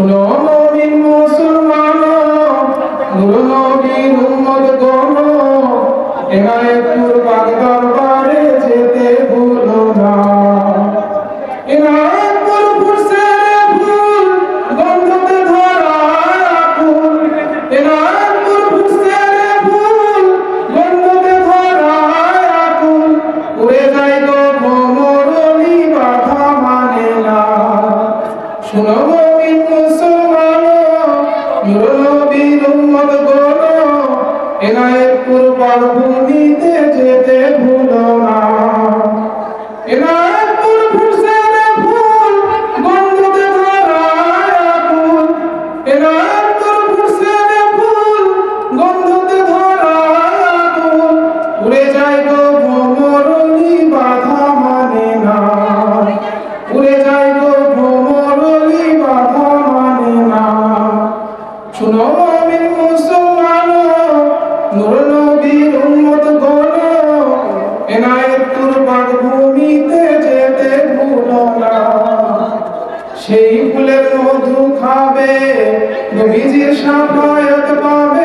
শুনো মুমিন মুসলমান, নূর নবীর উম্মত গণ, ইনায়েতপুর বাগ দরবারে যেতে ভুলো না। ইনায়েতপুর ফুরছে ফুল, গন্ধতে ধরা আকুল। ইনায়েতপুর ফুরছে ফুল, গন্ধতে ধরা আকুল। উড়ে যায় গো ভ্রমরলি, বাধা মানে না। শুনো মুমিন মুসলমান, নূর নবীর উম্মত গণ, ইনায়েতপুর পারভূমিতে যেতে ভুলো না। ইনায়েতপুর ফুরছে ফুল, গন্ধতে ধরা আকুল। ইনায়েতপুর ফুরছে ফুল, গন্ধতে ধরা আকুল। উড়ে যায় গো ভ্রমরলি, বাধা মানে না। উড়ে যায় গো ভ্রমরলি, বাধা মানে না। শুনো মুমিন মুসলমান, নূর নবীর উম্মত গণ, ইনায়েতপুর পারভূমিতে যেতে ভুলো না। সেই ফুলের মধু খাবে, নবীজির শাফায়াত পাবে।